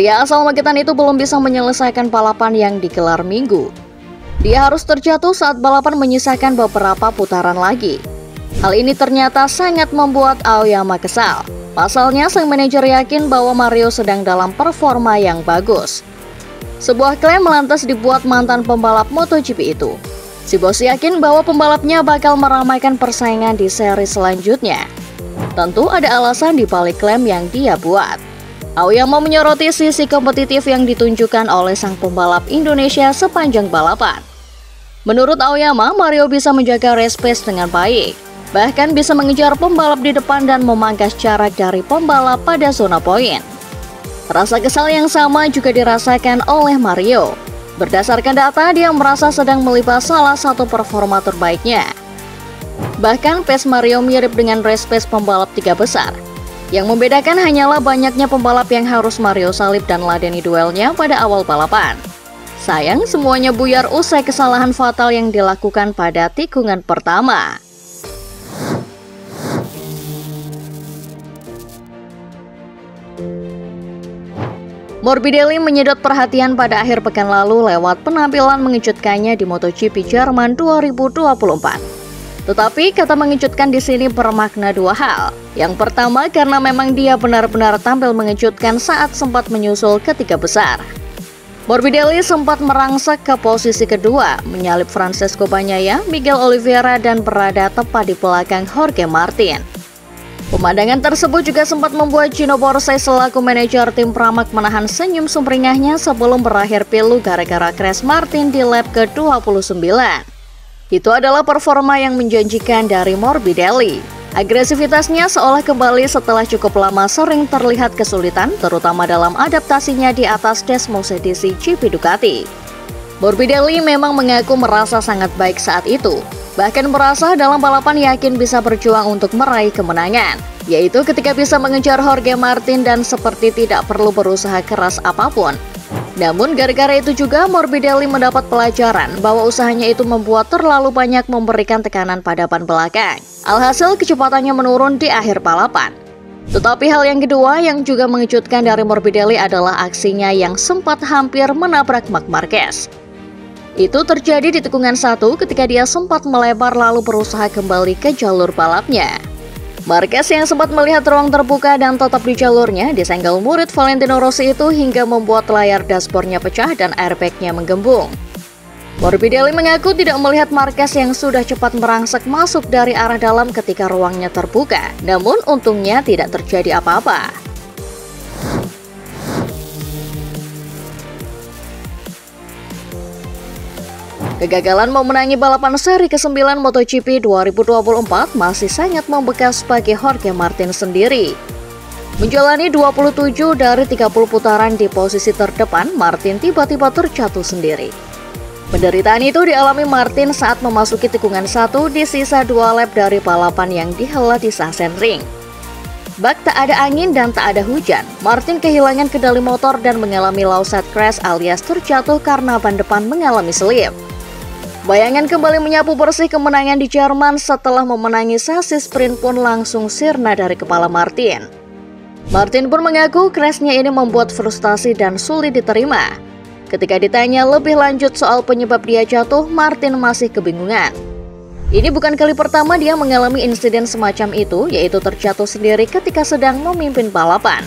Pria asal Magetan itu belum bisa menyelesaikan balapan yang digelar Minggu. Dia harus terjatuh saat balapan menyisakan beberapa putaran lagi. Hal ini ternyata sangat membuat Aoyama kesal. Pasalnya, sang manajer yakin bahwa Mario sedang dalam performa yang bagus. Sebuah klaim lantas dibuat mantan pembalap MotoGP itu. Si bos yakin bahwa pembalapnya bakal meramaikan persaingan di seri selanjutnya. Tentu ada alasan di balik klaim yang dia buat. Aoyama menyoroti sisi kompetitif yang ditunjukkan oleh sang pembalap Indonesia sepanjang balapan. Menurut Aoyama, Mario bisa menjaga race pace dengan baik, bahkan bisa mengejar pembalap di depan dan memangkas jarak dari pembalap pada zona poin. Rasa kesal yang sama juga dirasakan oleh Mario. Berdasarkan data, dia merasa sedang melibas salah satu performa terbaiknya. Bahkan pace Mario mirip dengan race pace pembalap tiga besar. Yang membedakan hanyalah banyaknya pembalap yang harus Mario salib dan ladeni duelnya pada awal balapan. Sayang, semuanya buyar usai kesalahan fatal yang dilakukan pada tikungan pertama. Morbidelli menyedot perhatian pada akhir pekan lalu lewat penampilan mengejutkannya di MotoGP Jerman 2024. Tetapi kata mengejutkan di sini bermakna dua hal. Yang pertama, karena memang dia benar-benar tampil mengejutkan saat sempat menyusul ketiga besar. Morbidelli sempat merangsek ke posisi kedua, menyalip Francesco Bagnaia, Miguel Oliveira, dan berada tepat di belakang Jorge Martin. Pemandangan tersebut juga sempat membuat Gino Borse selaku manajer tim Pramac menahan senyum sumringahnya sebelum berakhir pilu gara-gara crash Martin di lap ke-29. Itu adalah performa yang menjanjikan dari Morbidelli. Agresivitasnya seolah kembali setelah cukup lama sering terlihat kesulitan, terutama dalam adaptasinya di atas Desmos edisi GP Ducati. Morbidelli memang mengaku merasa sangat baik saat itu. Bahkan merasa dalam balapan yakin bisa berjuang untuk meraih kemenangan, yaitu ketika bisa mengejar Jorge Martin dan seperti tidak perlu berusaha keras apapun. Namun gara-gara itu juga Morbidelli mendapat pelajaran bahwa usahanya itu membuat terlalu banyak memberikan tekanan pada ban belakang. Alhasil kecepatannya menurun di akhir balapan. Tetapi hal yang kedua yang juga mengejutkan dari Morbidelli adalah aksinya yang sempat hampir menabrak Marc Marquez. Itu terjadi di tikungan 1 ketika dia sempat melebar lalu berusaha kembali ke jalur balapnya. Marquez yang sempat melihat ruang terbuka dan tetap di jalurnya disenggol murid Valentino Rossi itu hingga membuat layar dashboardnya pecah dan airbag-nya menggembung. Morbidelli mengaku tidak melihat Marquez yang sudah cepat merangsek masuk dari arah dalam ketika ruangnya terbuka, namun untungnya tidak terjadi apa-apa. Kegagalan memenangi balapan seri ke-9 MotoGP 2024 masih sangat membekas bagi Jorge Martin sendiri. Menjalani 27 dari 30 putaran di posisi terdepan, Martin tiba-tiba terjatuh sendiri. Penderitaan itu dialami Martin saat memasuki tikungan 1 di sisa 2 lap dari balapan yang dihelat di Sachsenring. Bak tak ada angin dan tak ada hujan, Martin kehilangan kendali motor dan mengalami low side crash alias terjatuh karena ban depan mengalami selip. Bayangan kembali menyapu bersih kemenangan di Jerman setelah memenangi sesi sprint pun langsung sirna dari kepala Martin. Martin pun mengaku crashnya ini membuat frustasi dan sulit diterima. Ketika ditanya lebih lanjut soal penyebab dia jatuh, Martin masih kebingungan. Ini bukan kali pertama dia mengalami insiden semacam itu, yaitu terjatuh sendiri ketika sedang memimpin balapan.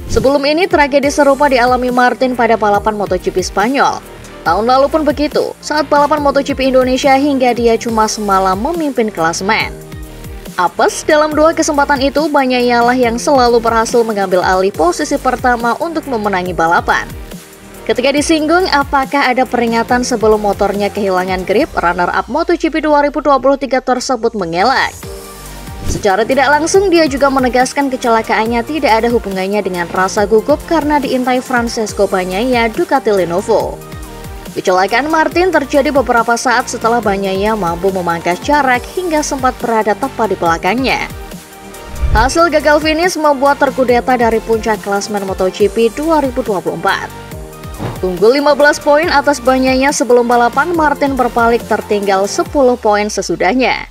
Sebelum ini tragedi serupa dialami Martin pada balapan MotoGP Spanyol. Tahun lalu pun begitu, saat balapan MotoGP Indonesia hingga dia cuma semalam memimpin klasemen. Apes, dalam 2 kesempatan itu Bagnaia lah yang selalu berhasil mengambil alih posisi pertama untuk memenangi balapan. Ketika disinggung apakah ada peringatan sebelum motornya kehilangan grip, runner-up MotoGP 2023 tersebut mengelak. Secara tidak langsung dia juga menegaskan kecelakaannya tidak ada hubungannya dengan rasa gugup karena diintai Francesco Bagnaia Ducati Lenovo. Kecelakaan Martin terjadi beberapa saat setelah Bagnaia mampu memangkas jarak hingga sempat berada tepat di belakangnya. Hasil gagal finish membuat terkudeta dari puncak klasemen MotoGP 2024. Unggul 15 poin atas Bagnaia sebelum balapan, Martin berpaling tertinggal 10 poin sesudahnya.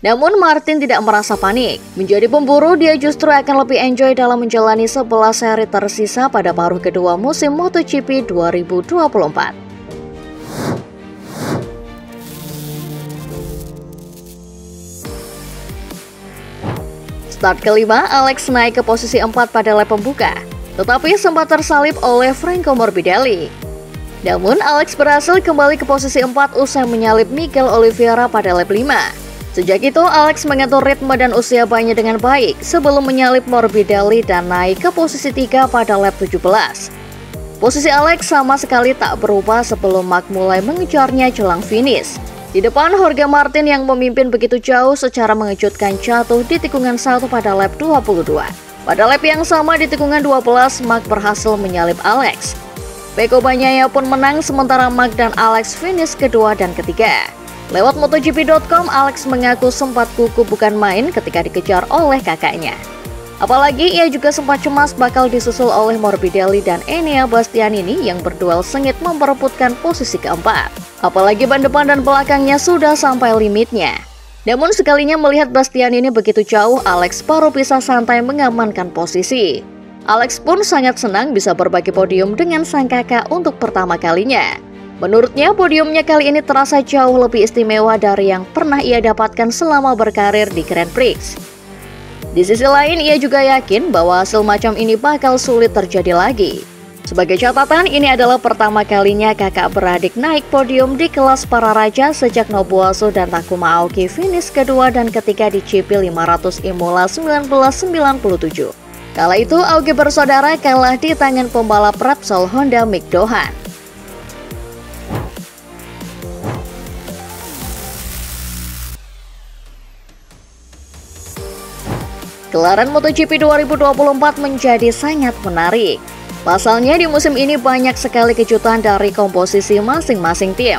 Namun Martin tidak merasa panik. Menjadi pemburu, dia justru akan lebih enjoy dalam menjalani 11 seri tersisa pada paruh kedua musim MotoGP 2024. Start kelima, Alex naik ke posisi 4 pada lap pembuka, tetapi sempat tersalip oleh Franco Morbidelli. Namun Alex berhasil kembali ke posisi 4 usai menyalip Miguel Oliveira pada lap 5. Sejak itu, Alex mengatur ritme dan usia bayinya dengan baik sebelum menyalip Morbidelli dan naik ke posisi 3 pada lap 17. Posisi Alex sama sekali tak berubah sebelum Marc mulai mengejarnya jelang finish. Di depan, Jorge Martin yang memimpin begitu jauh secara mengejutkan jatuh di tikungan 1 pada lap 22. Pada lap yang sama di tikungan 12, Marc berhasil menyalip Alex. Pecco Bagnaia pun menang sementara Marc dan Alex finish kedua dan ketiga. Lewat MotoGP.com, Alex mengaku sempat kuku bukan main ketika dikejar oleh kakaknya. Apalagi ia juga sempat cemas bakal disusul oleh Morbidelli dan Enea Bastianini yang berduel sengit memperebutkan posisi keempat. Apalagi ban depan dan belakangnya sudah sampai limitnya. Namun sekalinya melihat Bastianini begitu jauh, Alex baru bisa santai mengamankan posisi. Alex pun sangat senang bisa berbagi podium dengan sang kakak untuk pertama kalinya. Menurutnya, podiumnya kali ini terasa jauh lebih istimewa dari yang pernah ia dapatkan selama berkarir di Grand Prix. Di sisi lain, ia juga yakin bahwa hasil macam ini bakal sulit terjadi lagi. Sebagai catatan, ini adalah pertama kalinya kakak beradik naik podium di kelas para raja sejak Nobuo dan Takuma Aoki finish kedua dan ketiga di GP 500 Imola 1997. Kala itu, Aoki bersaudara kalah di tangan pembalap Repsol Honda Mick Doohan. Gelaran MotoGP 2024 menjadi sangat menarik. Pasalnya di musim ini banyak sekali kejutan dari komposisi masing-masing tim.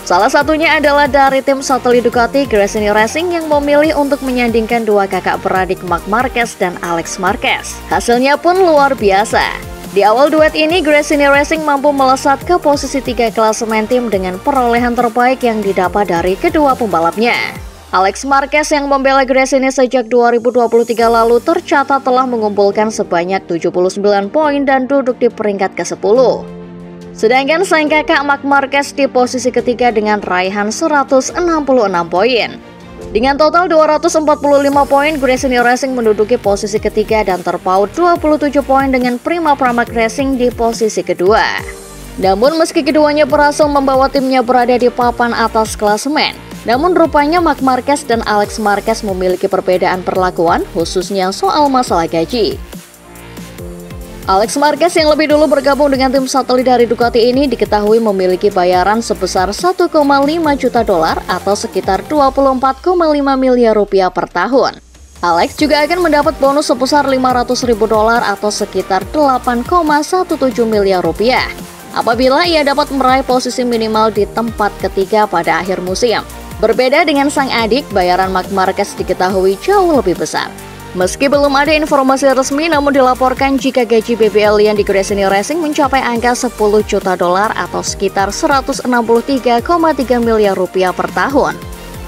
Salah satunya adalah dari tim satelit Ducati Gresini Racing yang memilih untuk menyandingkan dua kakak beradik Marc Marquez dan Alex Marquez. Hasilnya pun luar biasa. Di awal duet ini, Gresini Racing mampu melesat ke posisi 3 klasemen tim dengan perolehan terbaik yang didapat dari kedua pembalapnya. Alex Marquez yang membela Gresini sejak 2023 lalu tercatat telah mengumpulkan sebanyak 79 poin dan duduk di peringkat ke-10. Sedangkan sang kakak Marc Marquez di posisi ketiga dengan raihan 166 poin. Dengan total 245 poin, Gresini Racing menduduki posisi ketiga dan terpaut 27 poin dengan Prima Pramac Racing di posisi kedua. Namun meski keduanya berhasil membawa timnya berada di papan atas klasemen, namun rupanya Marc Marquez dan Alex Marquez memiliki perbedaan perlakuan, khususnya soal masalah gaji. Alex Marquez yang lebih dulu bergabung dengan tim satelit dari Ducati ini diketahui memiliki bayaran sebesar 1,5 juta dolar atau sekitar 24,5 miliar rupiah per tahun. Alex juga akan mendapat bonus sebesar 500.000 dolar atau sekitar 8,17 miliar rupiah apabila ia dapat meraih posisi minimal di tempat ketiga pada akhir musim. Berbeda dengan sang adik, bayaran Marc Marquez diketahui jauh lebih besar. Meski belum ada informasi resmi, namun dilaporkan jika gaji BBL yang di Gresini Racing mencapai angka 10 juta dolar atau sekitar 163,3 miliar rupiah per tahun.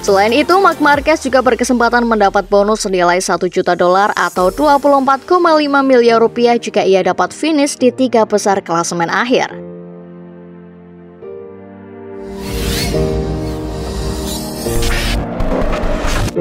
Selain itu, Marc Marquez juga berkesempatan mendapat bonus senilai 1 juta dolar atau 24,5 miliar rupiah jika ia dapat finish di 3 besar klasemen akhir.